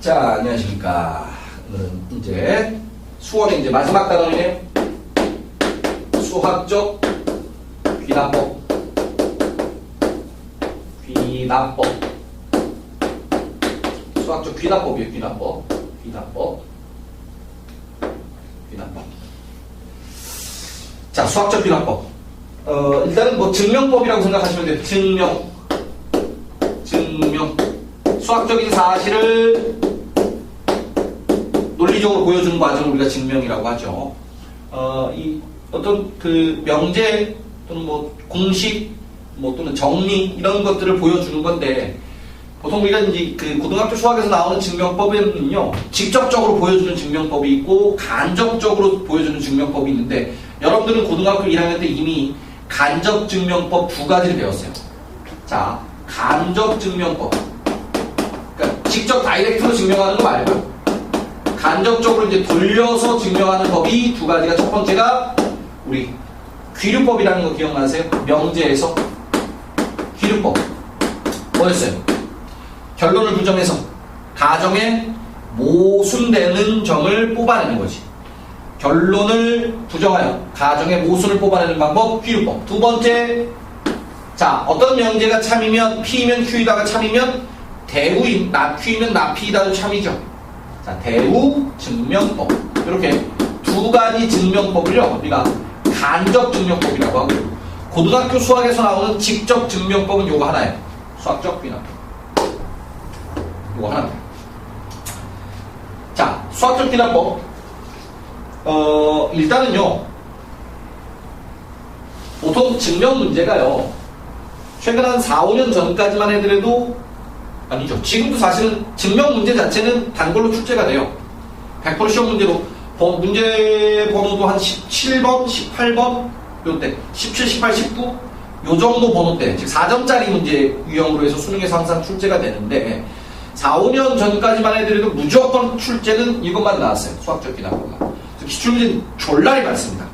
자, 안녕하십니까. 오늘은 이제 수원의 이제 마지막 단원이네요. 수학적 귀납법. 수학적 귀납법이에요, 귀납법. 자, 수학적 귀납법. 일단은 뭐 증명법이라고 생각하시면 돼요. 증명. 수학적인 사실을 논리적으로 보여주는 과정을 우리가 증명이라고 하죠. 이 어떤 그 명제 또는 뭐 공식 또는 정리 이런 것들을 보여주는 건데, 보통 우리가 이제 그 고등학교 수학에서 나오는 증명법에는요, 직접적으로 보여주는 증명법이 있고 간접적으로 보여주는 증명법이 있는데, 여러분들은 고등학교 1학년 때 이미 간접 증명법 두 가지를 배웠어요. 자, 간접 증명법. 그러니까 직접 다이렉트로 증명하는 거 말고요. 간접적으로 이제 돌려서 증명하는 법이 두 가지가, 첫 번째가 우리 귀류법이라는 거 기억나세요? 명제에서 귀류법. 뭐였어요? 결론을 부정해서 가정에 모순되는 점을 뽑아내는 거지. 결론을 부정하여 가정에 모순을 뽑아내는 방법, 귀류법. 두 번째, 자, 어떤 명제가 참이면, P면 Q이다가 참이면 대우인, Q이면 나P이다도 참이죠. 자, 대우 증명법. 이렇게 두 가지 증명법을요, 우리가 간접 증명법이라고 하고, 고등학교 수학에서 나오는 직접 증명법은 요거 하나예요. 수학적 귀납법. 요거 하나. 자, 수학적 귀납법. 일단은요, 보통 증명 문제가요, 최근 한 4, 5년 전까지만 해더라도, 아니죠. 지금도 사실은 증명 문제 자체는 단골로 출제가 돼요. 100% 시험 문제로. 문제 번호도 한 17번, 18번, 요때 17, 18, 19, 요 정도 번호대, 즉 4점짜리 문제 유형으로 해서 수능에서 항상 출제가 되는데, 4, 5년 전까지만 해더라도 무조건 출제는 이것만 나왔어요. 수학적 귀납법만. 기출문제는 졸라리 많습니다.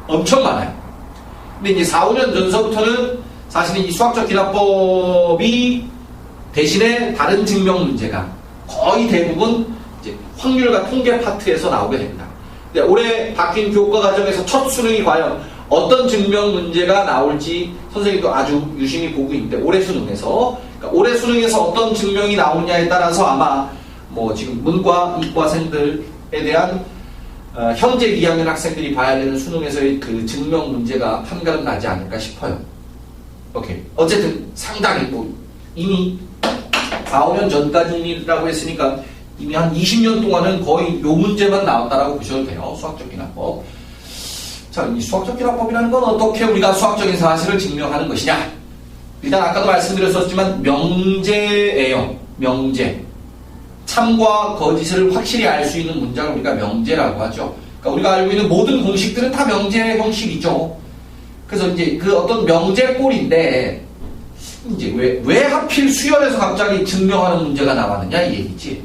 엄청 많아요. 근데 이제 4, 5년 전서부터는 사실은 이 수학적 귀납법이 대신에 다른 증명 문제가 거의 대부분 이제 확률과 통계 파트에서 나오게 됩니다. 근데 올해 바뀐 교과 과정에서 첫 수능이 과연 어떤 증명 문제가 나올지 선생님도 아주 유심히 보고 있는데, 올해 수능에서, 그러니까 올해 수능에서 어떤 증명이 나오냐에 따라서 아마 뭐 지금 문과, 이과생들에 대한 현재 2학년 학생들이 봐야 되는 수능에서의 그 증명 문제가 판가름 나지 않을까 싶어요. 오케이. 어쨌든 상당히 뭐 이미 4, 5년 전까지라고 했으니까 이미 한 20년 동안은 거의 요 문제만 나왔다라고 보셔도 돼요. 수학적 귀납법. 자, 이 수학적 귀납법이라는 건 어떻게 우리가 수학적인 사실을 증명하는 것이냐? 일단 아까도 말씀드렸었지만 명제예요. 명제. 참과 거짓을 확실히 알 수 있는 문장을 우리가 명제라고 하죠. 그러니까 우리가 알고 있는 모든 공식들은 다 명제 형식이죠. 그래서 이제 그 어떤 명제꼴인데, 이제 왜 하필 수열에서 갑자기 증명하는 문제가 나왔느냐 이 얘기지.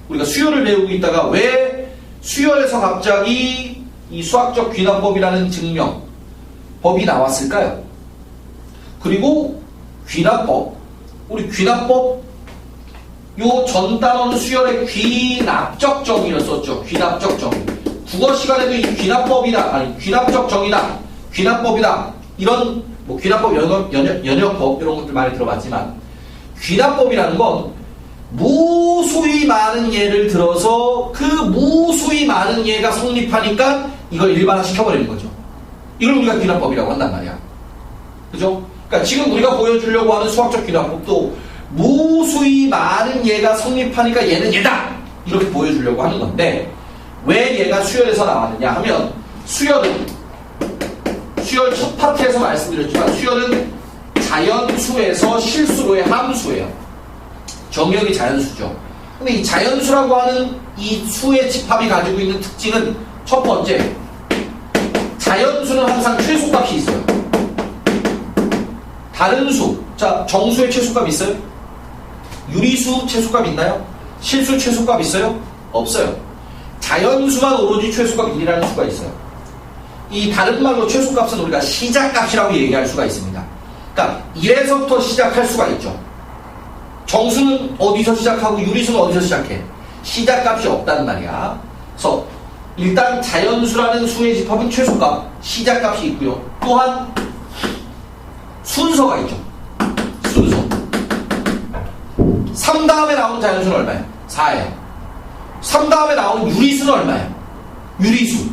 우리가 수열을 배우고 있다가 왜 수열에서 갑자기 이 수학적 귀납법이라는 증명법이 나왔을까요? 그리고 귀납법, 우리 귀납법 요 전 단어는 수열의 귀납적 정의를 썼죠. 귀납적 정의. 국어 시간에도 이 귀납법이다, 아니 귀납적 정의다, 귀납법이다, 이런 뭐 귀납법, 연역법 이런 것들 많이 들어봤지만, 귀납법이라는 건 무수히 많은 예를 들어서 그 무수히 많은 예가 성립하니까 이걸 일반화시켜버리는 거죠. 이걸 우리가 귀납법이라고 한단 말이야. 그죠? 그러니까 지금 우리가 보여주려고 하는 수학적 귀납법도 무수히 많은 예가 성립하니까 얘는 얘다! 이렇게 보여주려고 하는 건데, 왜 얘가 수열에서 나왔느냐 하면, 수열 첫 파트에서 말씀드렸지만, 수열은 자연수에서 실수로의 함수예요. 정의역이 자연수죠. 근데 이 자연수라고 하는 이 수의 집합이 가지고 있는 특징은, 첫 번째, 자연수는 항상 최소값이 있어요. 다른 수, 자, 정수의 최소값 있어요? 유리수 최소값 있나요? 실수 최소값 있어요? 없어요. 자연수만 오로지 최소값 1이라는 수가 있어요. 이 다른 말로 최소값은 우리가 시작값이라고 얘기할 수가 있습니다. 그러니까 1에서부터 시작할 수가 있죠. 정수는 어디서 시작하고 유리수는 어디서 시작해? 시작값이 없단 말이야. 그래서 일단 자연수라는 수의 집합은 최소값, 시작값이 있고요. 또한 순서가 있죠. 순서. 3 다음에 나오는 자연수는 얼마예요? 4예요. 3 다음에 나오는 유리수는 얼마예요? 유리수.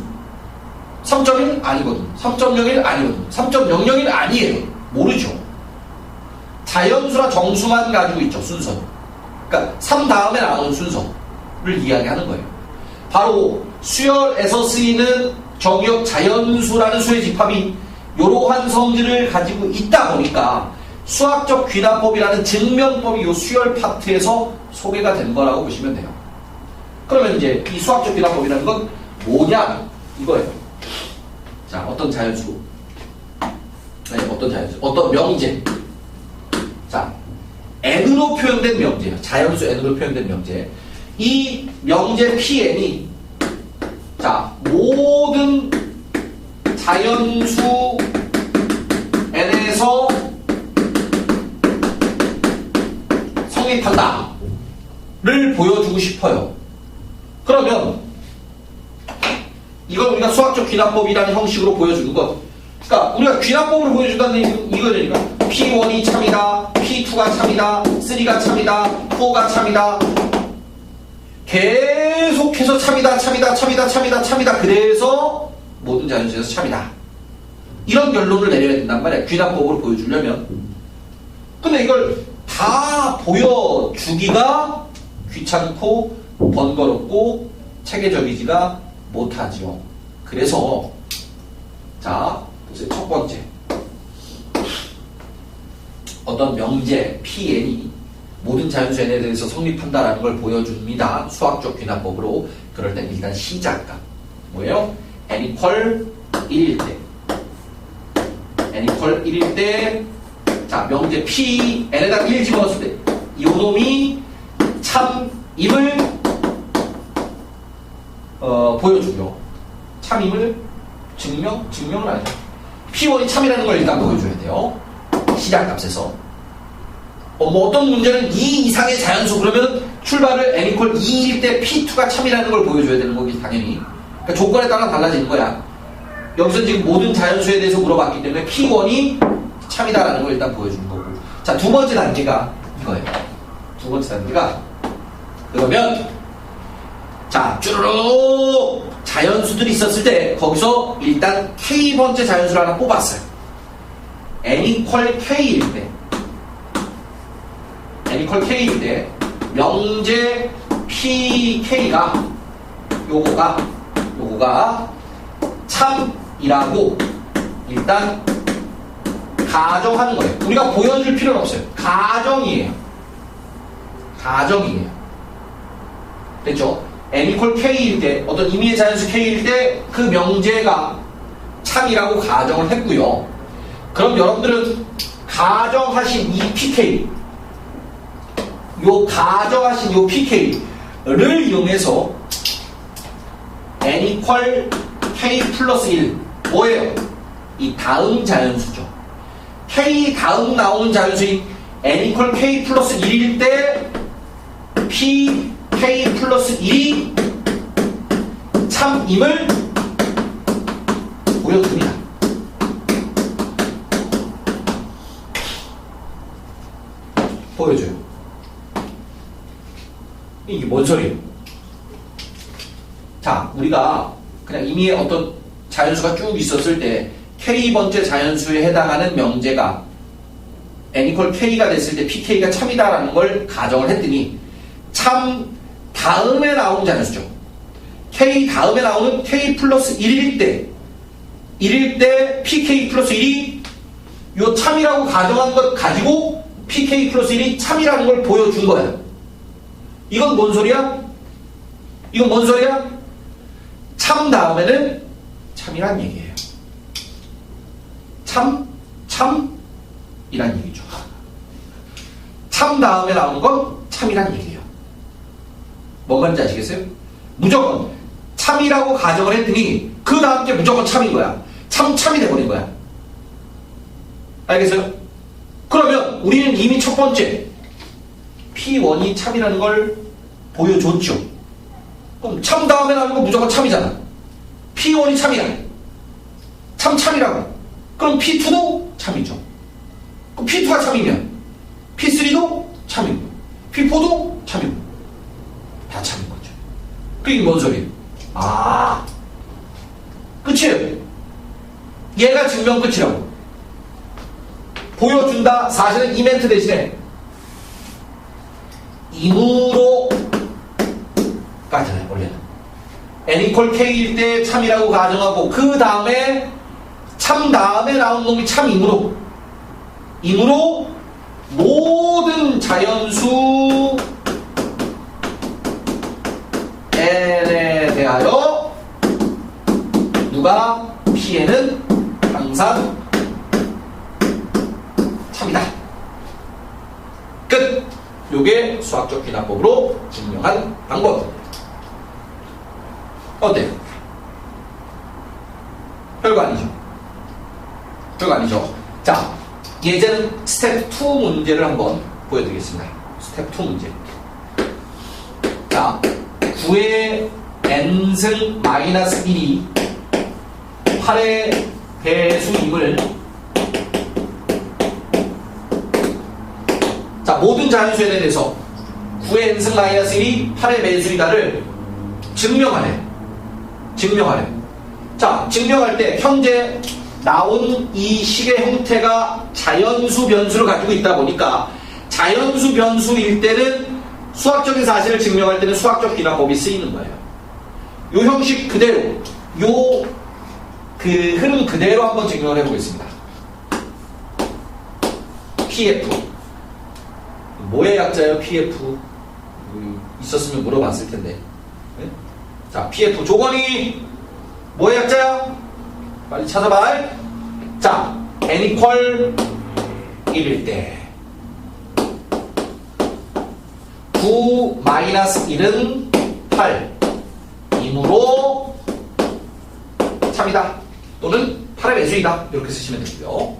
3.1 아니거든. 3.01 아니거든. 3.001 아니에요. 모르죠. 자연수라 정수만 가지고 있죠. 순서. 그러니까 3 다음에 나오는 순서를 이야기하는 거예요. 바로 수열에서 쓰이는 정의역 자연수라는 수의 집합이 이러한 성질을 가지고 있다 보니까 수학적 귀납법이라는 증명법이 이 수열 파트에서 소개가 된 거라고 보시면 돼요. 그러면 이제 이 수학적 귀납법이라는 건 뭐냐 이거예요. 자, 어떤 자연수, 어떤 명제. 자, n으로 표현된 명제예요. 자연수 n으로 표현된 명제. 이 명제 Pn이 자, 모든 자연수 n에서 성립한다를 보여주고 싶어요. 그러면 이걸 우리가 수학적 귀납법이라는 형식으로 보여주는 것. 그러니까 우리가 귀납법으로 보여준다는 이거니까 P1이 참이다, P2가 참이다, 3가 참이다, 4가 참이다. 계속해서 참이다. 그래서 모든 자연수에서 참이다. 이런 결론을 내려야 된단 말이야. 귀납법으로 보여주려면. 근데 이걸 다 보여주기가 귀찮고 번거롭고 체계적이지가 못하죠. 그래서 자, 보세요. 첫 번째. 어떤 명제 Pn이 모든 자연수 n에 대해서 성립한다라는 걸 보여줍니다. 수학적 귀납법으로. 그럴 땐 일단 시작값. 뭐예요? n equal 1일 때. n equal 1일 때, 자, 명제 P, n에다 1 집어넣었을 때, 이 놈이 참임을, 보여주죠. 참임을 증명을 아니죠. P1이 참이라는 걸 일단 보여줘야 돼요. 시작값에서. 뭐 어떤 문제는 2 이상의 자연수 그러면 출발을 n equal 2일 때 P2가 참이라는 걸 보여줘야 되는 거기 당연히. 그러니까 조건에 따라 달라지는 거야. 여기서 지금 모든 자연수에 대해서 물어봤기 때문에 P1이 참이다라는 걸 일단 보여주는 거고. 자, 두 번째 단계가 이거예요. 두 번째 단계가 그러면 자, 쭈르륵 자연수들이 있었을 때 거기서 일단 K번째 자연수를 하나 뽑았어요. n equal K일 때 n equal K일 때 명제 PK가 요거가 참이라고 일단 가정하는 거예요. 우리가 보여줄 필요는 없어요. 가정이에요. 됐죠? n equal K일 때 어떤 임의의 자연수 K일 때 그 명제가 참이라고 가정을 했고요. 그럼 여러분들은 가정하신 이 PK 가정하신 요 PK를 이용해서 n equal K 플러스 1 뭐예요? 이 다음 자연수죠. K 다음 나오는 자연수인 n equal K 플러스 1일 때 P K 플러스 1이 참임을 보여줍니다. 보여줘요. 이게 뭔 소리예요? 자, 우리가 그냥 임의의 어떤 자연수가 쭉 있었을 때 K번째 자연수에 해당하는 명제가 n equal K가 됐을 때 PK가 참이다라는 걸 가정을 했더니 참 다음에 나오는 자연수죠. K 다음에 나오는 K 플러스 1일 때 PK 플러스 1이 요 참이라고 가정한 것 가지고 PK 플러스 1이 참이라는 걸 보여준 거야. 이건 뭔 소리야? 참 다음에는 참이란 얘기예요. 참이란 얘기죠. 참 다음에 나오는 건 참이란 얘기예요. 뭔 말인지 아시겠어요? 무조건 참이라고 가정을 했더니 그 다음 게 무조건 참인 거야. 참이 돼버린 거야. 알겠어요? 그러면 우리는 이미 첫 번째 P1이 참이라는 걸 보여줬죠. 그럼 참 다음에 나오는 거 무조건 참이잖아. P1이 참이야. 참이라고. 그럼 P2도 참이죠. 그럼 P2가 참이면 P3도 참이고 P4도 참이고 다 참인 거죠. 그게 뭔 소리예요? 아, 끝이에요. 얘가 증명 끝이라고. 보여준다. 사실은 이 멘트 대신에 임으로 까잖아요. 원래는 n k일 때 참이라고 가정하고 그 다음에 참 다음에 나온 놈이 참임으로 모든 자연수 n에 대하여 누가 P에는 항상 참이다. 끝. 요게 수학적 귀납법으로 증명한 방법입니다. 어때요? 별거 아니죠? 별거 아니죠? 자, 예제는 스텝 2 문제를 한번 보여드리겠습니다. 스텝 2 문제. 자, 9의 n승 마이너스 1이 8의 배수임을 자, 모든 자연수에 대해서 9의 n승 마이너스 1이 8의 배수이다를 증명하래. 자, 증명할 때 현재 나온 이 식의 형태가 자연수 변수를 가지고 있다 보니까 자연수 변수일 때는 수학적인 사실을 증명할 때는 수학적 귀납법이 쓰이는 거예요. 요 형식 그대로, 그 흐름 그대로 한번 증명을 해보겠습니다. PF. 뭐의 약자예요, PF? 있었으면 물어봤을 텐데. 네? 자, PF 조건이 뭐의 약자야? 빨리 찾아봐. 자, n equal 1일 때 9 마이너스 1은 8 이므로 참이다 또는 8의 배수이다 이렇게 쓰시면 되고요.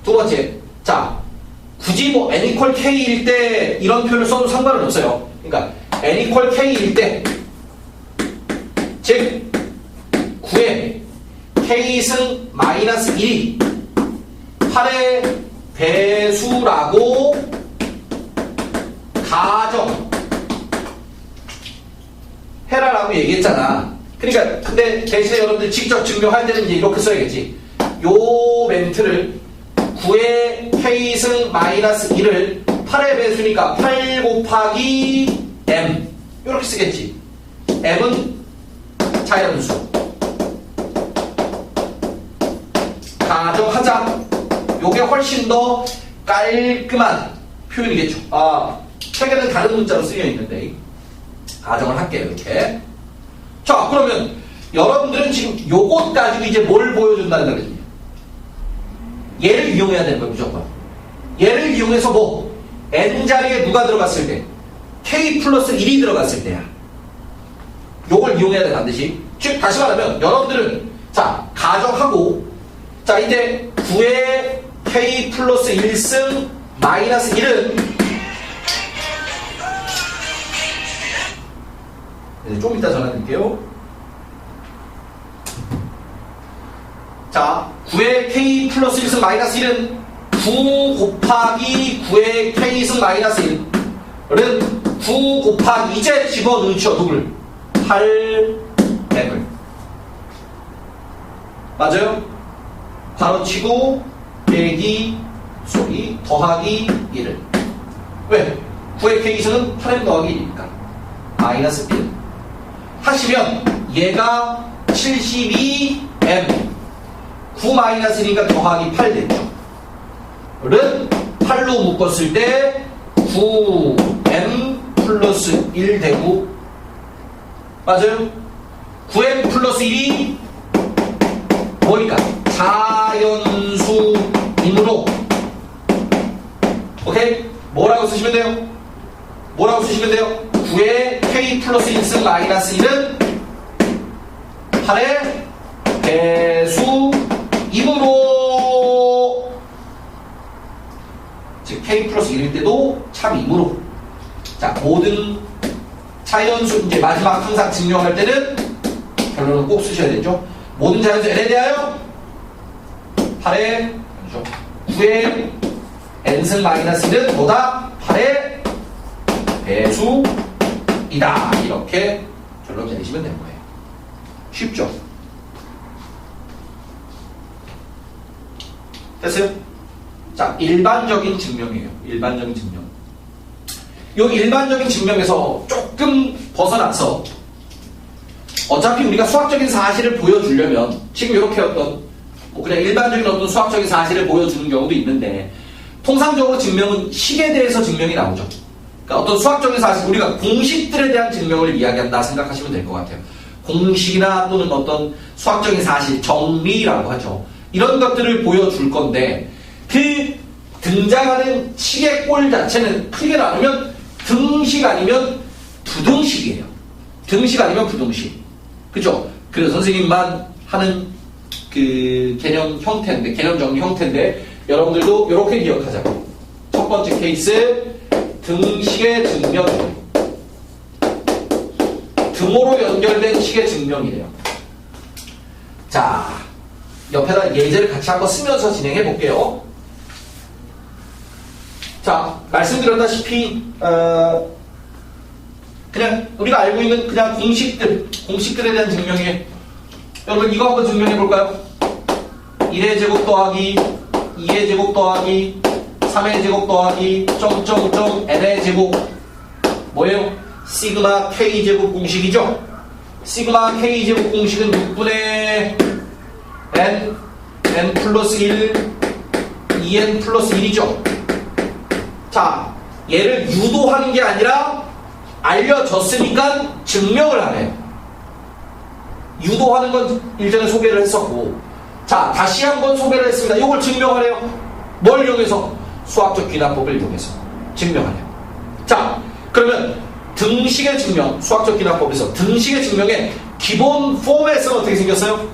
두 번째, 자, 굳이 뭐 n equal k일 때 이런 표현을 써도 상관은 없어요. 그러니까 n equal k일 때 즉 9의 k승 마이너스 1이 8의 배수라고 가정해라라고 얘기했잖아. 그러니까 근데 대신에 여러분들 직접 증명할 때는 이제 이렇게 써야겠지. 요 멘트를 9의 k승 마이너스 1을 8의 배수니까 8 곱하기 m 이렇게 쓰겠지. m은 자연수 가정하자. 요게 훨씬 더 깔끔한 표현이겠죠. 아, 책에는 다른 문자로 쓰여 있는데 가정을 할게요. 이렇게. 자, 그러면 여러분들은 지금 요것 가지고 이제 뭘 보여준다는 거거든요. 얘를 이용해야 되는 거예요. 무조건. 얘를 이용해서 뭐 n자리에 누가 들어갔을 때 k 플러스 1이 들어갔을 때야. 요걸 이용해야 돼 반드시. 즉 다시 말하면 여러분들은 자, 가정하고 자, 이제 9의 k 플러스 1승 마이너스 1은 네, 좀 이따 전화 드릴게요. 자, 9의 k 플러스 1승 마이너스 1은 9 곱하기 9의 k승 마이너스 1은 9 곱하기 이제 집어넣죠. 누굴? 800을. 맞아요? 바로치고 빼기 소리 더하기 1을. 왜? 9의 k승은 8m 더하기 1이니까 마이너스 1 하시면 얘가 72m 9 마이너스 1이니까 더하기 8 됐죠. 를 8로 묶었을 때 9m 플러스 1 되고 맞아요? 9m 플러스 1이 뭐니까? 자연수이므로 오케이? 뭐라고 쓰시면 돼요? 9의 k 플러스 1승 마이너스 1은 8의 배수이므로 즉 k 플러스 1일 때도 참이므로 자, 모든 자연수 이제 마지막 항상 증명할 때는 결론은 꼭 쓰셔야 되죠. 모든 자연수 n에 대하여 8의 9의 n승 마이너스 1은 뭐다? 8의 배수이다. 이렇게 결론 내리시면 되는 거예요. 쉽죠? 됐어요? 자, 일반적인 증명이에요. 일반적인 증명. 이 일반적인 증명에서 조금 벗어나서 어차피 우리가 수학적인 사실을 보여주려면 지금 이렇게 어떤 그냥 일반적인 어떤 수학적인 사실을 보여주는 경우도 있는데 통상적으로 증명은 식에 대해서 증명이 나오죠. 그러니까 어떤 수학적인 사실, 우리가 공식들에 대한 증명을 이야기한다 생각하시면 될 것 같아요. 공식이나 또는 어떤 수학적인 사실, 정리라고 하죠. 이런 것들을 보여줄 건데 그 등장하는 식의 꼴 자체는 크게 나누면 등식 아니면 부등식이에요. 등식 아니면 부등식. 그죠? 그래서 선생님만 하는 그 개념 형태인데, 개념 정리 형태인데, 여러분들도 이렇게 기억하자고. 첫 번째 케이스, 등식의 증명이에요. 등호로 연결된 식의 증명이래요. 자, 옆에다 예제를 같이 한번 쓰면서 진행해 볼게요. 자, 말씀드렸다시피 그냥 우리가 알고 있는 그냥 공식들에 대한 증명이에요. 여러분 이거 한번 증명해 볼까요? 1의 제곱 더하기 2의 제곱 더하기 3의 제곱 더하기 점점점 n의 제곱 뭐예요? 시그마 k 제곱 공식이죠? 시그마 k 제곱 공식은 6분의 n 플러스 1 2n 플러스 1이죠? 자, 얘를 유도하는 게 아니라 알려졌으니까 증명을 하네요. 유도하는 건 일전에 소개를 했었고, 자, 다시 한번 소개를 했습니다. 이걸 증명하래요. 뭘 이용해서? 수학적 귀납법을 이용해서 증명하래요. 자, 그러면 등식의 증명, 수학적 귀납법에서 등식의 증명의 기본 포맷은 어떻게 생겼어요?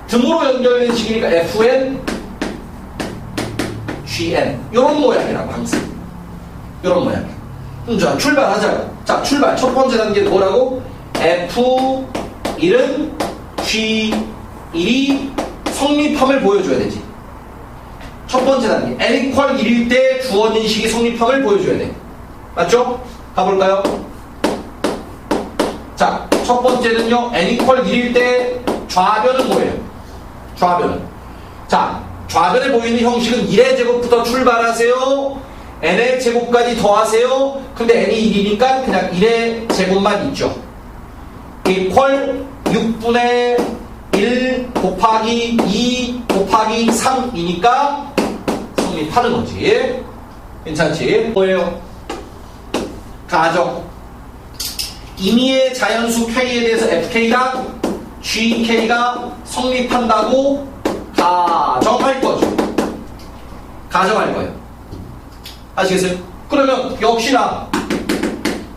등으로 연결된 식이니까 fn, gn 이런 모양이라고 항상 이런 모양. 자, 출발하자고. 자, 출발. 첫 번째 단계는 뭐라고? F1은 G1이 성립함을 보여줘야 되지. 첫 번째 단계. n equal 1일 때 주어진 식이 성립함을 보여줘야 돼. 맞죠? 가볼까요? 자, 첫 번째는요. n equal 1일 때 좌변은 뭐예요? 좌변은. 자, 좌변에 보이는 형식은 1의 제곱부터 출발하세요. n의 제곱까지 더하세요. 근데 n이 1이니까 그냥 1의 제곱만 있죠. equal 6분의 1 곱하기 2 곱하기 3이니까 성립하는 거지. 괜찮지? 뭐예요? 가정. 임의의 자연수 k에 대해서 fk랑 gk가 성립한다고 가정할 거죠. 가정할 거예요. 아시겠어요? 그러면 역시나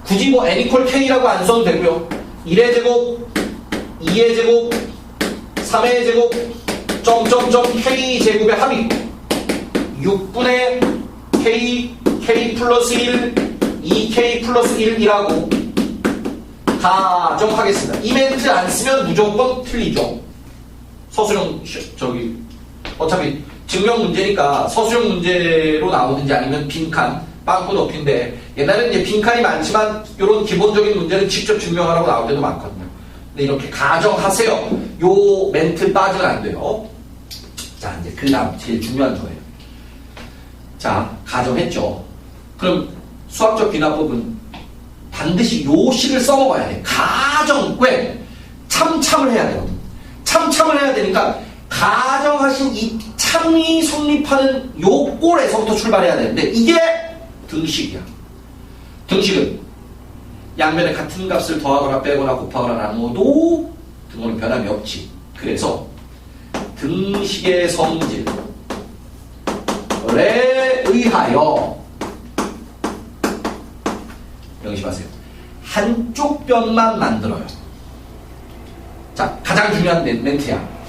굳이 뭐 n equal k라고 안 써도 되고요. 1의 제곱, 2의 제곱, 3의 제곱, 점점점 k 제곱의 합이 6분의 k, k 플러스 1, 2k 플러스 1이라고 가정하겠습니다. 이 멘트 안 쓰면 무조건 틀리죠. 서술형 어차피 증명 문제니까 서술형 문제로 나오든지 아니면 빈칸, 빵꾸 높인데 옛날에는 이제 빈칸이 많지만 이런 기본적인 문제는 직접 증명하라고 나올 때도 많거든요. 근데 이렇게 가정하세요. 요 멘트 빠지면 안 돼요. 자, 이제 그 다음 제일 중요한 거예요. 자, 가정했죠. 그럼 수학적 귀납법은 반드시 요 식을 써먹어야 돼. 가정, 왜? 참참을 해야 돼요. 참참을 해야 되니까 가정하신 이 참이 성립하는 요 꼴에서부터 출발해야 되는데 이게 등식이야. 등식은 양면에 같은 값을 더하거나 빼거나 곱하거나 나누어도 등호는 변함이 없지. 그래서 등식의 성질에 의하여 명심하세요. 한쪽 변만 만들어요. 자, 가장 중요한 멘트야.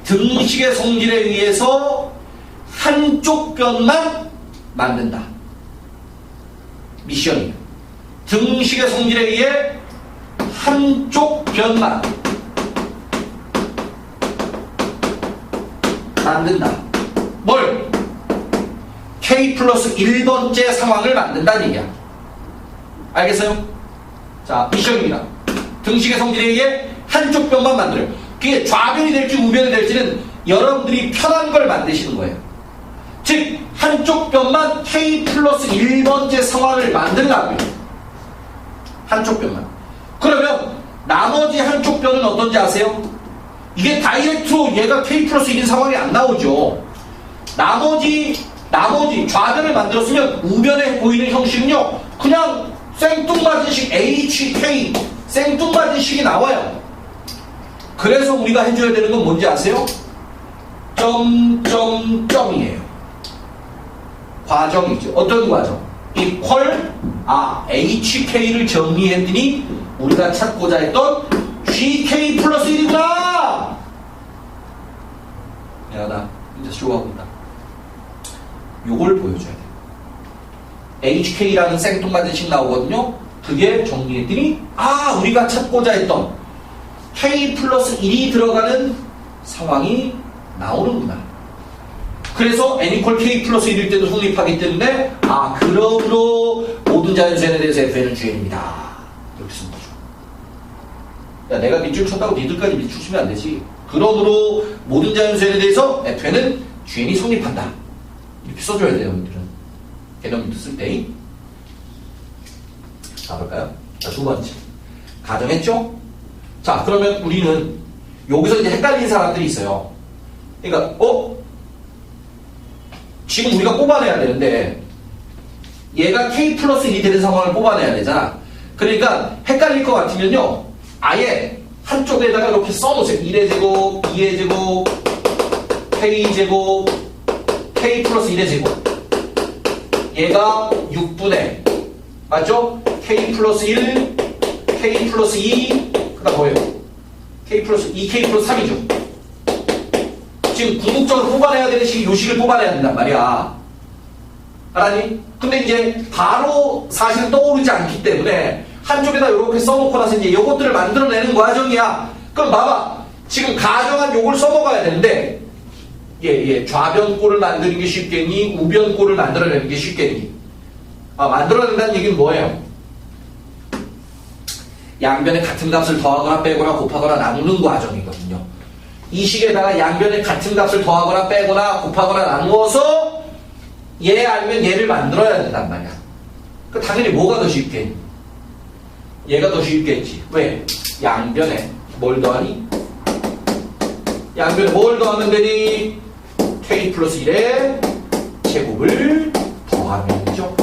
등식의 성질에 의해서 한쪽 변만 만든다. 미션이에요. 등식의 성질에 의해 한쪽 변만 만든다. 뭘? K 플러스 1번째 상황을 만든다는 얘기야. 알겠어요? 자, 미션입니다. 등식의 성질에 의해 한쪽 변만 만들어요. 그게 좌변이 될지 우변이 될지는 여러분들이 편한 걸 만드시는 거예요. 즉, 한쪽 변만 K 플러스 1번째 상황을 만들라고요. 한쪽 변만. 그러면 나머지 한쪽 변은 어떤지 아세요? 이게 다이렉트로 얘가 K 플러스 1인 상황이 안 나오죠. 나머지 좌변을 만들었으면 우변에 보이는 형식은요, 그냥 생뚱맞은 식 HK, 생뚱맞은 식이 나와요. 그래서 우리가 해줘야 되는 건 뭔지 아세요? 점점점이에요. 과정이죠. 어떤 과정? HK를 정리했더니 우리가 찾고자 했던 GK 플러스 1이구나! 야, 나 이제 쇼하고 있다. 요걸 보여줘야 돼. HK라는 생뚱맞은 식 나오거든요. 그게 정리했더니 우리가 찾고자 했던 K 플러스 1이 들어가는 상황이 나오는구나. 그래서 n equal K 플러스 1일 때도 성립하기 때문에 그러므로 모든 자연수에 대해서 FN은 주행입니다. 이렇게 쓰는 거죠. 야, 내가 밑줄 쳤다고 니들까지 밑줄 치면 안 되지. 그러므로 모든 자연수에 대해서 FN은 주행이 성립한다. 이렇게 써줘야 돼요, 여러분들은. 개념도 쓸 때. 가볼까요? 자, 두 번째. 가정했죠? 자, 그러면 우리는 여기서 이제 헷갈리는 사람들이 있어요. 그러니까, 지금 우리가 뽑아내야 되는데, 얘가 K 플러스 1이 되는 상황을 뽑아내야 되잖아. 그러니까, 헷갈릴 것 같으면요, 아예 한쪽에다가 이렇게 써놓으세요. 1의 제곱, 2의 제곱, K 제곱, K 플러스 1의 제곱. 얘가 6분의, 맞죠? K 플러스 1, K 플러스 2, 그 다음 뭐예요? K 플러스 2K 플러스 3이죠. 지금 궁극적으로 뽑아내야 되는 식이 요 식을 뽑아내야 된단 말이야. 알았니? 근데 이제 바로 사실은 떠오르지 않기 때문에 한쪽에다 이렇게 써놓고 나서 이제 요것들을 만들어내는 과정이야. 그럼 봐봐. 지금 가정한 요걸 써먹어야 되는데 좌변꼴을 만드는 게 쉽겠니? 우변꼴을 만들어내는 게 쉽겠니? 만들어낸다는 얘기는 뭐예요? 양변에 같은 값을 더하거나 빼거나 곱하거나 나누는 과정이거든요. 이 식에다가 양변에 같은 값을 더하거나 빼거나 곱하거나 나누어서 얘 아니면 얘를 만들어야 된단 말이야. 당연히 뭐가 더 쉽겠니? 얘가 더 쉽겠지. 왜? 양변에 뭘 더하니? 양변에 뭘 더하면 되니? K 플러스 1의 제곱을 더하면이죠.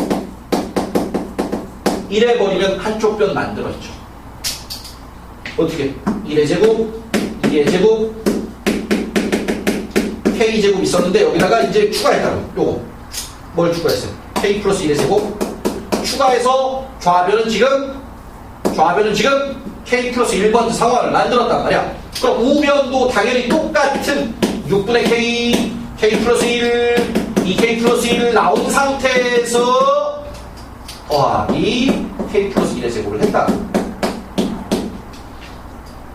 1에 버리면 한쪽 변 만들었죠. 어떻게? 1의 제곱, 2의 제곱, K 제곱 있었는데 여기다가 이제 추가했다고. 요거 뭘 추가했어요? K 플러스 1의 제곱 추가해서 좌변은 지금 K 플러스 1번 상황을 만들었단 말이야. 그럼 우변도 당연히 똑같은 6분의 K 플러스 1, 2K 플러스 1 나온 상태에서 더하기 K 플러스 1의 제곱을 했다.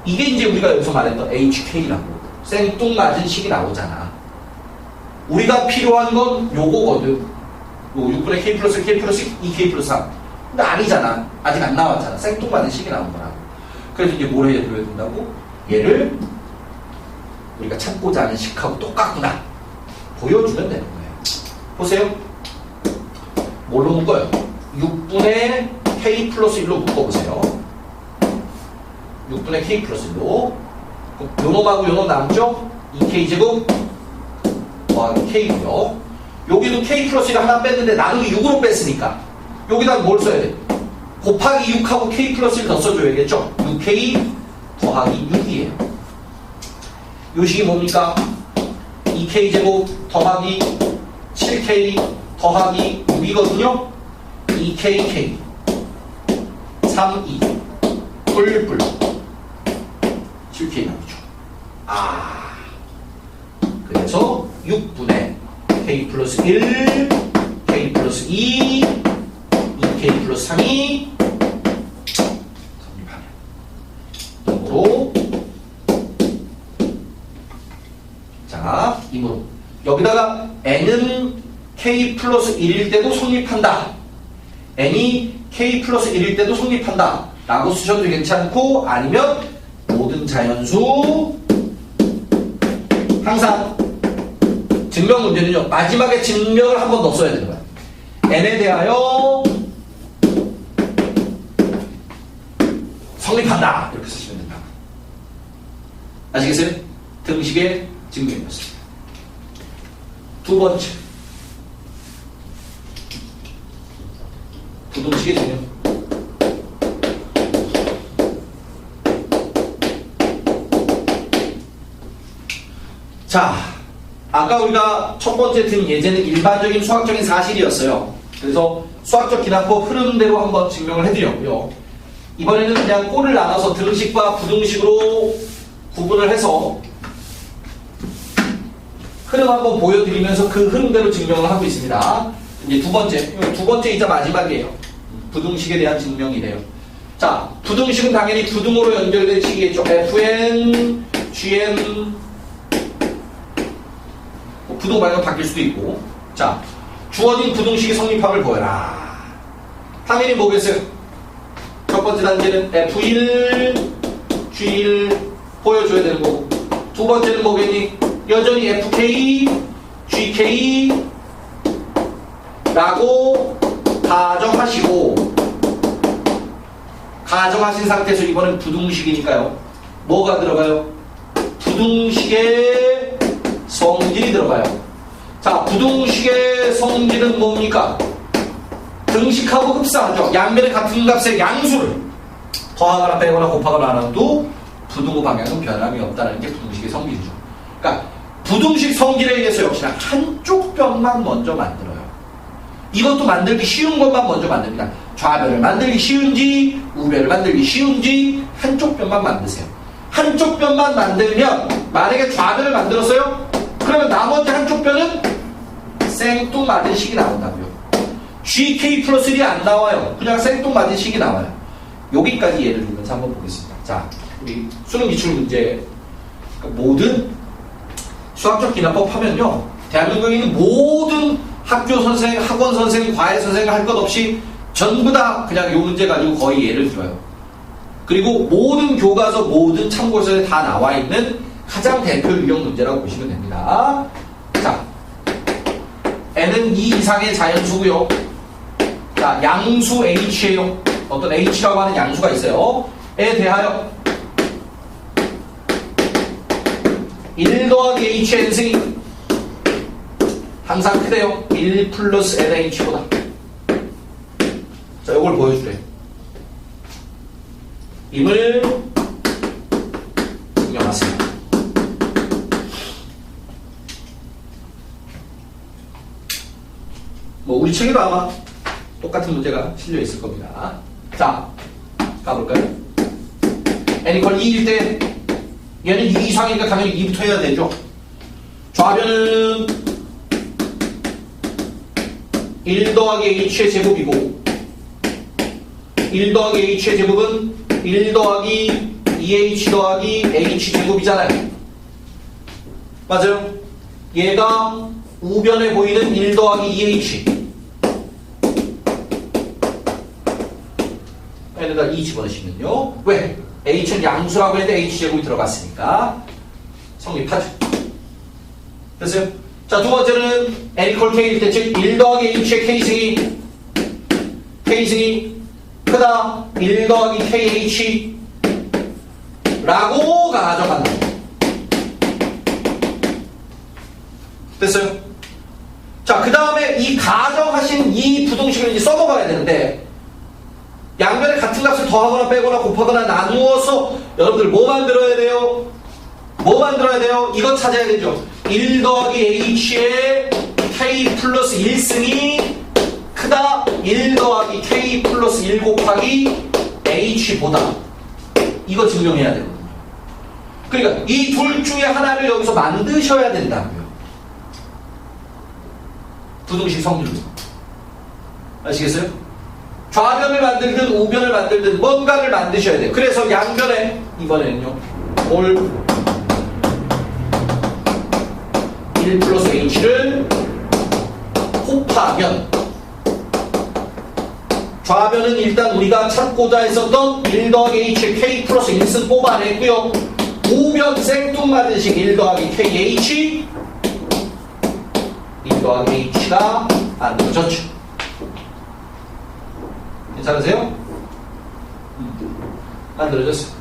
이게 이제 우리가 여기서 말했던 HK라고 생뚱맞은 식이 나오잖아. 우리가 필요한 건 요거거든. 요 6분의 K 플러스 2K 플러스 3. 근데 아니잖아. 아직 안 나왔잖아. 생뚱맞은 식이 나온 거라고. 그래서 이제 뭘 해줘야 된다고? 얘를 우리가 찾고자 하는 식하고 똑같구나. 보여주면 되는 거예요. 보세요. 뭘로 묶어요? 6분의 K 플러스 1로 묶어보세요. 6분의 K 플러스 1로. 요놈하고 요놈 남죠? 2K 제곱 더하기 K고요. 여기도 K 플러스 1 하나 뺐는데 나누기 6으로 뺐으니까 여기다 뭘 써야 돼? 곱하기 6하고 K 플러스 1 더 써줘야겠죠? 6K 더하기 6이에요. 요 식이 뭡니까? 2K 제곱 더하기 7K 더하기 6이거든요. 2KK 3, 2 뿔뿔 7K 나오죠. 그래서 6분의 K 플러스 1, K 플러스 2, 2K 플러스 3이 자, 이므로 여기다가 n은 k 플러스 1일 때도 성립한다. n이 k 플러스 1일 때도 성립한다. 라고 쓰셔도 괜찮고, 아니면 모든 자연수 항상 증명 문제는요, 마지막에 증명을 한 번 더 써야 되는 거야. n에 대하여 성립한다. 이렇게 쓰시면 된다. 아시겠어요? 등식의 증명이었습니다. 두 번째, 부등식의 증명. 자, 아까 우리가 첫 번째 든 예제는 일반적인 수학적인 사실이었어요. 그래서 수학적 기납법 흐름대로 한번 증명을 해드렸고요. 이번에는 그냥 꼴을 나눠서 등식과 부등식으로 구분을 해서 흐름 한번 보여드리면서 그 흐름대로 증명을 하고 있습니다. 이제 두 번째이자 마지막이에요. 부등식에 대한 증명이래요. 자, 부등식은 당연히 부등으로 연결된 식이겠죠. fn, gn, 부등 방향 바뀔 수도 있고. 자, 주어진 부등식의 성립함을 보여라. 당연히 뭐겠어요? 첫 번째 단계는 F1, G1 보여줘야 되는 거고, 두 번째는 뭐겠니? 여전히 FK, GK 라고 가정하신 상태에서 이번엔 부등식이니까요. 뭐가 들어가요? 부등식의 성질이 들어가요. 자, 부등식의 성질은 뭡니까? 등식하고 흡사하죠. 양변의 같은 값의 양수를 더하거나 빼거나 곱하거나 안 해도 부등호 방향은 변함이 없다는 게 부등식의 성질이죠. 그러니까 부등식 성질에 의해서 역시나 한쪽 변만 먼저 만들어요. 이것도 만들기 쉬운 것만 먼저 만듭니다. 좌변을 만들기 쉬운지 우변을 만들기 쉬운지 한쪽 변만 만드세요. 한쪽 변만 만들면 만약에 좌변을 만들었어요? 그러면 나머지 한쪽 변은 생뚱맞은 식이 나온다고요. GK 플러스 1이 안 나와요. 그냥 생뚱맞은 식이 나와요. 여기까지 예를 들면서 한번 보겠습니다. 자, 우리 수능 기출 문제, 그러니까 모든 수학적 기납법 하면요, 대한민국에 있는 모든 학교 선생, 학원 선생, 과외 선생 할 것 없이 전부 다 그냥 이 문제 가지고 거의 예를 들어요. 그리고 모든 교과서, 모든 참고서에 다 나와 있는 가장 대표 유형 문제라고 보시면 됩니다. 자, n은 2 이상의 자연수고요. 자, 양수 h예요. 어떤 h라고 하는 양수가 있어요. 에 대하여 1 더하기 h의 n승이 항상 크대요. 1 플러스 nh보다. 자, 이걸 보여주래요. 임을 증명하세요. 뭐 우리 책에도 아마 똑같은 문제가 실려 있을 겁니다. 자, 가볼까요? n 이퀄 2일 때 얘는 2 이상이니까 당연히 2부터 해야 되죠. 좌변은 1 더하기 h의 제곱이고 1 더하기 h의 제곱은 1 더하기 2h 더하기 h 제곱이잖아요. 맞아요? 얘가 우변에 보이는 1 더하기 2h n에다 2 집어넣으시면요. 왜? h는 양수라고 했는데 h제곱이 들어갔으니까 성립하죠. 됐어요? 자, 두 번째는 n 이퀄 k일 때, 즉 1 더하기 h의 k승이 크다 1 더하기 kh 라고 가정한다. 됐어요? 자, 그 다음에 이 가정하신 이 부등식을 이제 써먹어야 되는데, 양변에 같은 값을 더하거나 빼거나 곱하거나 나누어서 여러분들 뭐 만들어야 돼요? 뭐 만들어야 돼요? 이거 찾아야 되죠. 1 더하기 h의 k 플러스 1승이 크다 1 더하기 k 플러스 1 곱하기 h보다. 이거 증명해야 되거든요. 그러니까 이 둘 중에 하나를 여기서 만드셔야 된다고요. 부등식 성질로. 아시겠어요? 좌변을 만들든 우변을 만들든 뭔가를 만드셔야 돼요. 그래서 양변에 이번에는요, 뭘 1 플러스 h를 곱하면 좌변은 일단 우리가 찾고자 했었던 1 더하기 h의 k 플러스 1승 뽑아냈고요. 우변 생뚱맞은 식 1 더하기 kh 1 더하기 h가 만들어졌죠. 괜찮으세요? 만들어졌어요.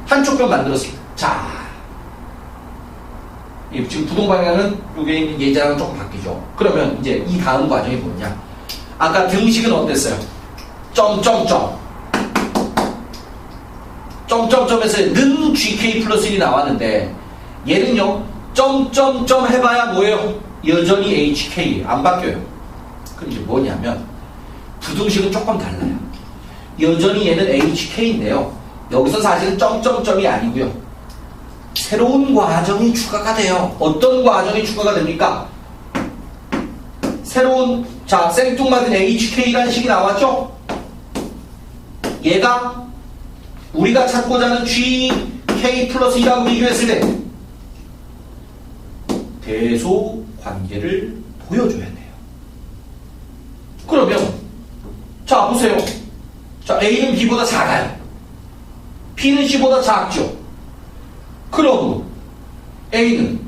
한쪽 변 만들었습니다. 자, 지금 부동 방향은 여기 있는 예제랑 조금 바뀌죠. 그러면 이제 이 다음 과정이 뭐냐? 아까 등식은 어땠어요? 점점점. 점점점에서 는 gk 플러스 1이 나왔는데 얘는요 점점점 해봐야 뭐예요? 여전히 hk 안 바뀌어요. 그럼 이제 뭐냐면 부등식은 조금 달라요. 여전히 얘는 hk인데요 여기서 사실은 점점점이 아니고요 새로운 과정이 추가가 돼요. 어떤 과정이 추가가 됩니까? 새로운 자 생뚱맞은 hk라는 식이 나왔죠? 얘가 우리가 찾고자 하는 gk 플러스 1하고 비교했을 때 대소 관계를 보여줘야 돼요. 그러면 자 보세요. 자 A는 B보다 작아요. B는 C보다 작죠. 그럼 A는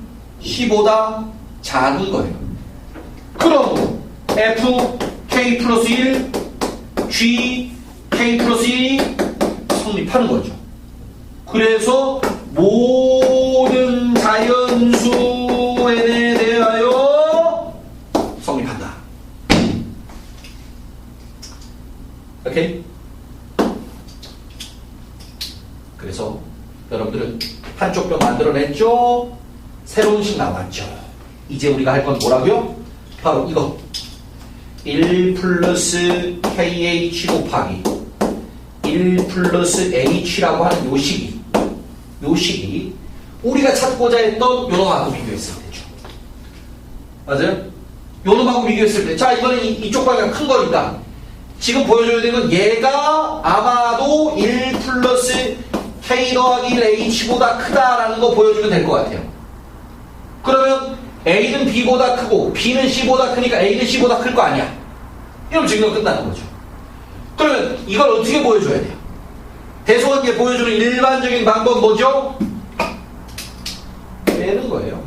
C보다 작은 거예요. 그럼 F K 플러스 1 G K 플러스 1이 성립하는 거죠. 그래서 모든 자연수 n에 대하여 성립한다. 오케이? 그래서 여러분들은 한쪽 뼈 만들어냈죠? 새로운 식 나왔죠? 이제 우리가 할 건 뭐라고요? 바로 이거 1 플러스 kh 곱하기 1 플러스 h라고 하는 요 식이 우리가 찾고자 했던 요놈하고 비교했을 때죠. 맞아요? 요놈하고 비교했을 때 자 이거는 이쪽 방향 큰 거니까 지금 보여줘야 되는 건 얘가 아마도 1 플러스 k 더하기 1 h보다 크다라는 거 보여주면 될 것 같아요. 그러면 A는 B보다 크고 B는 C보다 크니까 A는 C보다 클 거 아니야. 이러면 지금 끝나는 거죠. 그러면 이걸 어떻게 보여줘야 돼요? 대소관계 보여주는 일반적인 방법은 뭐죠? 빼는 거예요.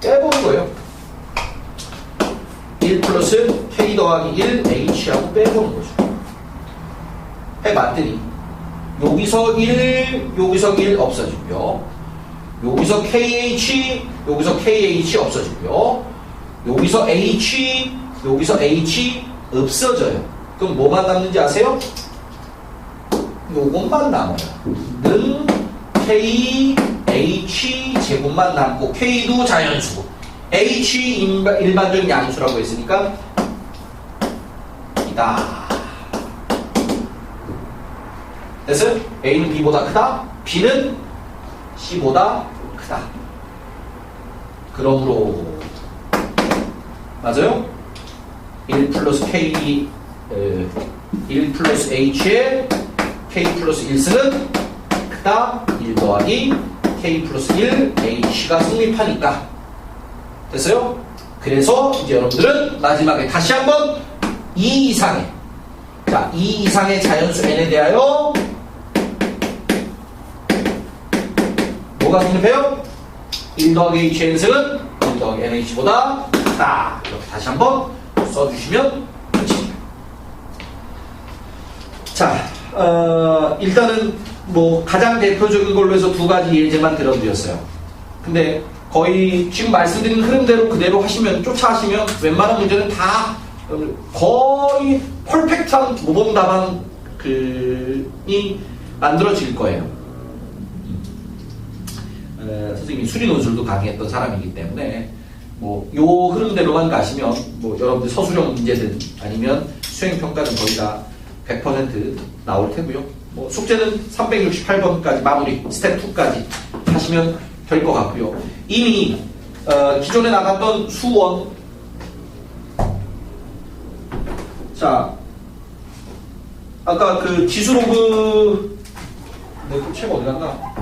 빼보는 거예요. 1 플러스 k 더하기 1 h하고 빼보는 거죠. 해봤더니 여기서 1, 여기서 1 없어지고요. 여기서 kh, 여기서 kh 없어지고요. 여기서 h, 여기서 h 없어져요. 그럼 뭐만 남는지 아세요? 요것만 남아요. 는 k, h 제곱만 남고 k도 자연수고 h 일반적인 양수라고 했으니까 이다. 됐어요? A는 B보다 크다. B는 C보다 크다. 그러므로 맞아요? 1 플러스 K 1 플러스 H의 K 플러스 1승은 크다. 1 더하기 K 플러스 1 H가 성립하니까. 됐어요? 그래서 이제 여러분들은 마지막에 다시 한번 2 이상의 자, 2 이상의 자연수 n에 대하여 뭐가 성립해요? 1 더하기 h의 n승은 1 더하기 nh보다 크다. 이렇게 다시 한번 써주시면 끝입니다. 자, 일단은 뭐 가장 대표적인 걸로 해서 두 가지 예제만 들어드렸어요. 근데 거의 지금 말씀드린 흐름대로 그대로 하시면 쫓아하시면 웬만한 문제는 다 거의 퍼펙트한 모범 답안이 만들어질 거예요. 선생님이 수리 논술도 강의했던 사람이기 때문에 뭐 요 흐름대로만 가시면 뭐 여러분들 서술형 문제든 아니면 수행평가는 거의 다 100% 나올 테고요. 뭐 숙제는 368번까지 마무리 스텝 2까지 하시면 될 것 같고요. 이미 기존에 나갔던 수원 자 아까 그 지수로그 내 책 어디 갔나?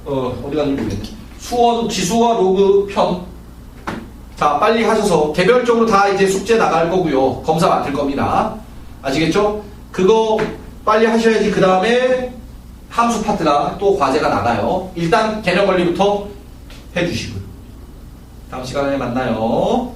어디 갔는지 모르겠네. 수원 지수와 로그 편. 자, 빨리 하셔서 개별적으로 다 이제 숙제 나갈 거고요. 검사 맡을 겁니다. 아시겠죠? 그거 빨리 하셔야지 그 다음에 함수 파트가 또 과제가 나가요. 일단 개념 원리부터 해주시고요. 다음 시간에 만나요.